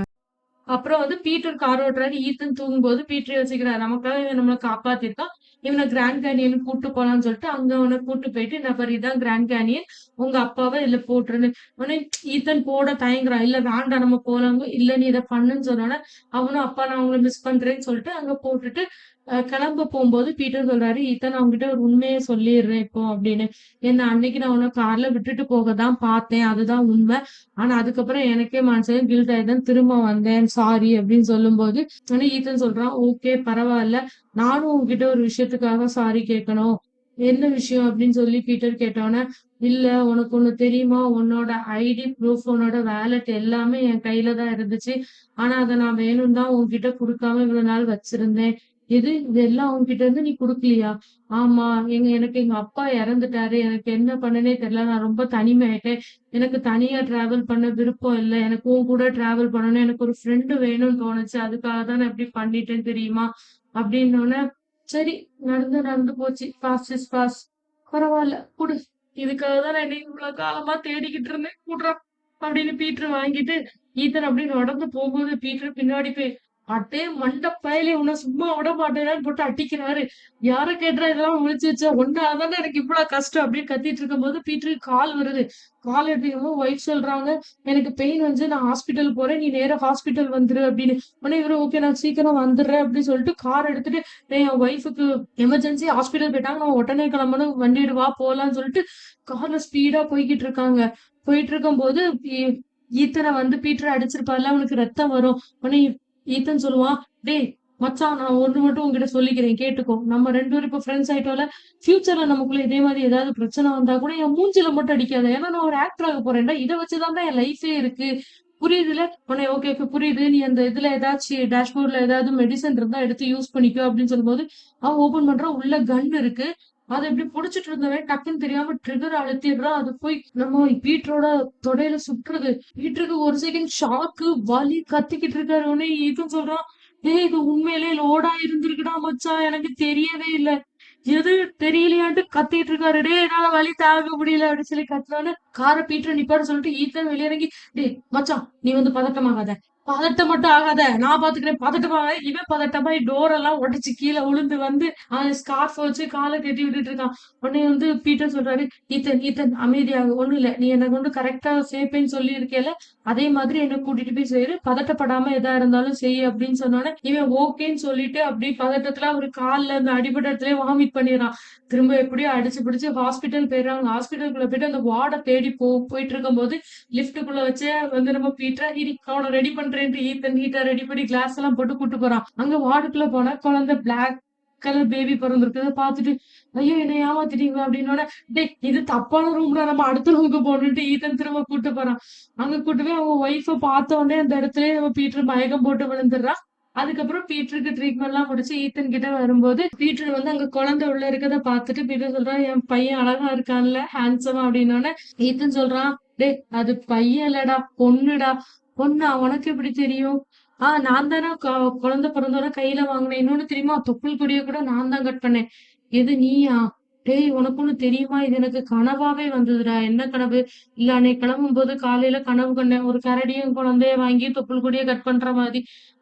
அப்புறம் வந்து பீட்டர் கார் ஓட்டுறாரு. ஈத்தன் தூங்கும்போது பீட்டர் யோசிக்கிறாரு. நமக்காக இவன் நம்மள காப்பாத்திருக்கான். இவன கிராண்ட் கேனியன் கூட்டு போலான்னு சொல்லிட்டு, அங்க அவன கூட்டு போயிட்டு, "இந்த பாரு இதான் கிராண்ட் கேனியன். உங்க அப்பாவ இதுல போட்டுருன்னு." உடனே ஈத்தன் போட தயங்குறான். "இல்ல வேண்டாம் நம்ம போலாங்க." "இல்ல நீ இத பண்ணுன்னு" சொன்னோனே, அவனும், "அப்பா நான் உங்கள மிஸ் பண்றேன்னு" சொல்லிட்டு அங்க போட்டுட்டு, கிளம்ப போம்போது பீட்டர் சொல்றாரு, "ஈத்தன் நான் உன்கிட்ட ஒரு உண்மைய சொல்லிர்றேன் இப்போ" அப்படின்னு. "என்ன அன்னைக்கு நான் உன்ன கார்ல விட்டுட்டு போக தான் பார்த்தேன். அதுதான் உண்ம. ஆனா அதுக்கப்புறம் எனக்கே மனசுல கில்ட் ஆயிட்டேன். திரும்ப வந்தேன். சாரி" அப்படின்னு சொல்லும்போது, உடனே ஈத்தன் சொல்றான், "ஓகே பரவால்ல. நானும் உன்கிட்ட ஒரு விஷயத்துக்காக சாரி கேட்கணும்." "என்ன விஷயம்?" அப்படின்னு சொல்லி பீட்டர் கேட்டோனே, "இல்ல உனக்கு ஒண்ணு தெரியுமா? உன்னோட ஐடி ப்ரூஃப், உன்னோட வாலெட் எல்லாமே என் கையில தான் இருந்துச்சு. ஆனா அத நான் வேணும்னு தான் உன்கிட்ட குடுக்காம இவ்வளவு நாள் வச்சிருந்தேன். இதெல்லாம் உன்கிட்ட இருந்து நீ குடுக்கலையா? ஆமா. எனக்கு எங்க அப்பா இறந்துட்டாரு. எனக்கு என்ன பண்ணனே தெரியல. நான் ரொம்ப தனிமையாயிட்டேன். எனக்கு தனியா டிராவல் பண்ண விருப்பம் இல்ல. எனக்கு உன் கூட டிராவல் பண்ணணும். எனக்கு ஒரு ஃப்ரெண்ட் வேணும்னு தோணுச்சு. அதுக்காக தான் நான் இப்படி பண்ணிட்டேன் தெரியுமா? அப்படின்னோனே, சரி நடந்து நடந்து போச்சு. Past is past. பரவால்ல குடு. இதுக்காக தான் நான் என்னைய இவ்வளவு காலமா தேடிக்கிட்டு இருந்தேன். குட்றா அப்படின்னு பீட்டர் வாங்கிட்டு, ஈத்தன் அப்படி நடந்து போகும்போது பீட்டர் பின்னாடி போய், அடே மண்ட பயலே உன்னை சும்மா விட மாட்டேனான்னு போட்டு அடிக்கிறாரு. யார கேட்டா இதெல்லாம் முடிச்சு வச்சா ஒன்னாதானே எனக்கு இவ்வளவு கஷ்டம் அப்படின்னு கத்திட்டு இருக்கும்போது பீட்டருக்கு கால் வருது. கால் எடுத்துக்கோ ஒய்ஃப் சொல்றாங்க, எனக்கு பெயின் வந்து நான் ஹாஸ்பிட்டல் போறேன். நீ நேரா ஹாஸ்பிட்டல் வந்துரு அப்படின்னு. உடனே இவரு ஓகே நான் சீக்கிரம் வந்துடுறேன் அப்படின்னு சொல்லிட்டு கார் எடுத்துட்டு என் ஒய்ஃபுக்கு எமர்ஜென்சி ஹாஸ்பிட்டல் போயிட்டாங்க. நான் உடனே கிளம்பணும். வண்டி எடு வா போலாம்னு சொல்லிட்டு கார்ல ஸ்பீடா போய்கிட்டு இருக்காங்க. போயிட்டு இருக்கும்போது ஈத்தனை வந்து பீட்டர் அடிச்சிருப்பார்ல அவனுக்கு ரத்தம் வரும். உடனே ஈத்தன் சொல்லுவான், டேய் மச்சான் நான் ஒண்ணு மட்டும் உன்கிட்ட சொல்லிக்கிறேன் கேட்டுக்கோ. நம்ம 2 பேரும் இப்ப ஃப்ரெண்ட்ஸ் ஆயிட்டோம்ல. ஃபியூச்சர்ல நமக்குள்ள இதே மாதிரி ஏதாவது பிரச்சனை வந்தா கூட என் மூஞ்சில மட்டும் அடிக்காத. ஏன்னா நான் ஒரு ஆக்டர் ஆக போறேன்டா. இத வச்சுதான்டா என் லைஃபே இருக்கு. புரியுதுல? உடனே ஓகே ஓகே புரியுது. நீ அந்த இதுல ஏதாச்சும் டேஷ்போர்ட்ல ஏதாவது மெடிசன் இருந்தா எடுத்து யூஸ் பண்ணிக்கோ அப்படின்னு சொல்லும்போது, அவன் ஓபன் பண்றான். உள்ள கன் இருக்கு. அத இப்படி புடிச்சிட்டு இருந்தவன் டக்குன்னு தெரியாம ட்ரிகர் அழுத்திடுறான். அது போய் நம்ம பீட்டரோட தொடையில சுட்டுருது. பீட்டருக்கு ஒரு செகண்ட் ஷாக்கு, வலி கத்திக்கிட்டு இருக்காரு. உடனே இதுன்னு சொல்றான், டேய் இது உண்மையிலேயே லோடா இருந்திருக்குடா மச்சான். எனக்கு தெரியவே இல்ல. எது தெரியலையான்ட்டு கத்திட்டு இருக்காரு. டேய் என்னால வலி தாங்க முடியல அப்படின்னு சொல்லி கத்துனோன்னு கார பீட்டர் நிப்பான்னு சொல்லிட்டு ஈத்தன் வெளிய இறங்கி, டேய் மச்சான் நீ வந்து பதட்டமாகாத. பதட்டம் மட்டும் ஆகாத. நான் பாத்துக்கிறேன். பதட்டமாகாத. இவன் பதட்டமாயி டோர் எல்லாம் உடைச்சு கீழ விழுந்து வந்து அவன் ஸ்கார்ஃப் வச்சு கால கட்டி விட்டுட்டு இருக்கான். உடனே வந்து பீட்டர் சொல்றாரு, ஈத்தன் ஈத்தன் அமைதியாக ஒண்ணும் இல்ல. நீ என்ன கொண்டு கரெக்டா சேர்ப்பேன்னு சொல்லி இருக்கேல. அதே மாதிரி என்ன கூட்டிட்டு போய் செய்யு. பதட்டப்படாம எதா இருந்தாலும் செய் அப்படின்னு சொன்னோன்னே இவன் ஓகேன்னு சொல்லிட்டு அப்படியே பதட்டத்துல அவரு கால்ல அந்த அடிபட்ட இடத்துலயே வாமிட் பண்ணிடுறான். திரும்ப எப்படியோ அடிச்சு பிடிச்சு ஹாஸ்பிட்டல் போயிடுறாங்க. ஹாஸ்பிட்டலுக்குள்ள போயிட்டு அந்த வார்டை தேடி போயிட்டு இருக்கும்போது லிஃப்ட்டுக்குள்ள வச்சு வந்து நம்ம பீட்டர் இரி அவனை ரெடி பண்றேன்ட்டு ஈத்தன் நீட்டா ரெடி பண்ணி கிளாஸ் எல்லாம் போட்டு கூட்டு போறான். அங்க வார்டுக்குள்ள போனா குழந்தை பிளாக் கலர் பேபி பிறந்திருக்குத பாத்துட்டு, ஐயோ என்ன ஏமாத்திட்டீங்களா அப்படின்னோட, டேய் இது தப்பான ரூம்ல நம்ம அடுத்த ரூமுக்கு போகணும்ட்டு ஈத்தன் திரும்ப கூட்டு போறான். அங்க கூட்டு போய் அவங்க ஒய்ஃப பார்த்த உடனே அந்த இடத்துலயே நம்ம பீட்டர் மயக்கம் போட்டு விழுந்துடுறான். அதுக்கப்புறம் பீட்டருக்கு ட்ரீட்மெண்ட் எல்லாம் முடிச்சு ஈத்தன் கிட்ட வரும்போது பீட்டர் வந்து அங்க குழந்தை உள்ள இருக்கத பாத்துட்டு பீட்டர் சொல்றான், என் பையன் அழகா இருக்கான்ல ஹேண்ட்ஸமா அப்படின்னோடனே ஈத்தன் சொல்றான், டேய் அது பையன் இல்லடா பொண்ணுடா. பொண்ணா உனக்கு எப்படி தெரியும்? நான் தானே குழந்தை பிறந்தோட கையில வாங்கினேன். இன்னொன்னு தெரியுமா? தொப்புள் கொடிய கூட நான் தான் கட் பண்ணேன். எது நீயா? டேய் உனக்கு ஒண்ணு தெரியுமா? இது எனக்கு கனவாவே வந்ததுடா. என்ன கனவு? இல்ல அன்னைக்கு கிளம்பும்போது காலையில கனவு கண்டேன். ஒரு கரடியும் குழந்தைய வாங்கி தொப்புள் கொடிய கட் பண்ற மாதிரி.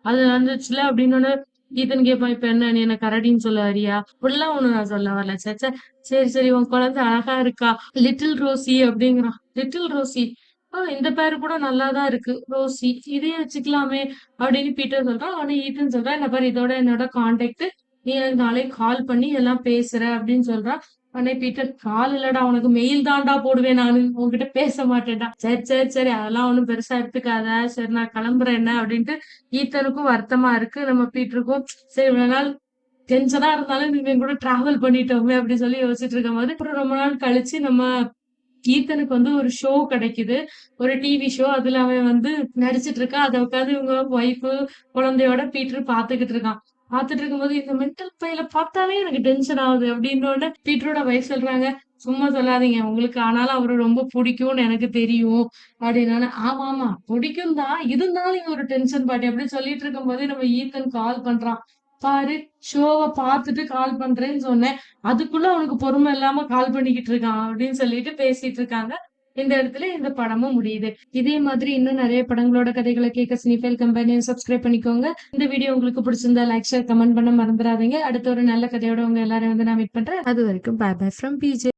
அது வந்துச்சுல அப்படின்னு கீதன் கேட்பான், இப்ப என்ன நீ என்ன கரடின்னு சொல்ல வரியா? இப்படிலாம் ஒண்ணு நான் சொல்ல வரல. ச்சே ச்சே. சரி சரி உன் குழந்தை அழகா இருக்கா. லிட்டில் ரோசி அப்படிங்கிறான். Little Rosie. இந்த பேரு கூட நல்லாதான் இருக்கு. ரோசி. இதையே வச்சுக்கலாமே அப்படின்னு பீட்டர் சொல்றான். ஆனா ஈட்டன் சொல்றான், இந்த பாரு இதோட என்னோட கான்டாக்ட். நீ எனக்கு நாளைக்கு கால் பண்ணி எல்லாம் பேசுற அப்படின்னு சொல்றான். உடனே பீட்டர் கால் இல்லடா உனக்கு மெயில் தான்டா போடுவேன் நானு. உன்கிட்ட பேச மாட்டேன்டா. சரி சரி சரி அதெல்லாம் ஒண்ணும் பெருசா எடுத்துக்காத. சரி நான் கிளம்புறேன் என்ன அப்படின்ட்டு ஈத்தனுக்கும் வருத்தமா இருக்கு. நம்ம பீட்டருக்கும் சரி இவ்வளவு நாள் டென்ஷனா இருந்தாலும் நீங்க கூட டிராவல் பண்ணிட்டோமே அப்படின்னு சொல்லி யோசிச்சுட்டு இருக்கும் போது அப்புறம் ரொம்ப நாள் கழிச்சு நம்ம ஈத்தனுக்கு வந்து ஒரு ஷோ கிடைக்குது. ஒரு டிவி ஷோ. அதுல அவன் வந்து நடிச்சிட்டு இருக்கான். அத உட்காந்து இவங்க ஒய்ஃபு, குழந்தையோட பீட்டர் பாத்துக்கிட்டு இருக்கான். பாத்துட்டு இருக்கும்போது இந்த மென்டல் பையல பார்த்தாலே எனக்கு டென்ஷன் ஆகுது அப்படின்னோடனே பீட்டரோட ஒய்ஃப் சொல்றாங்க, சும்மா சொல்லாதீங்க. உங்களுக்கு ஆனாலும் அவர ரொம்ப புடிக்கும்னு எனக்கு தெரியும் அப்படின்னோனே, ஆமா ஆமா புடிக்கும் தான். இருந்தாலும் இங்க ஒரு டென்ஷன் பார்ட்டி அப்படின்னு சொல்லிட்டு இருக்கும்போதே நம்ம ஈத்தன் கால் பண்றான். பாரு ஷோவ பார்த்துட்டு கால் பண்றேன்னு சொன்னேன். அதுக்குள்ள அவனுக்கு பொறுமை இல்லாம கால் பண்ணிக்கிட்டு இருக்கான் அப்படின்னு சொல்லிட்டு பேசிட்டு இருக்காங்க. இந்த இடத்துல இந்த படமும் முடியுது. இதே மாதிரி இன்னும் நிறைய படங்களோட கதைகளை கேட்க சினிஃபைல் கம்பெனியை சப்ஸ்கிரைப் பண்ணிக்கோங்க. இந்த வீடியோ உங்களுக்கு பிடிச்சிருந்தா லைக் ஷேர் கமெண்ட் பண்ண மறந்துடாதீங்க. அடுத்த ஒரு நல்ல கதையோட உங்க எல்லாரும் வந்து நான் மீட் பண்றேன். அது வரைக்கும் பை பை ஃப்ரம் பிஜே.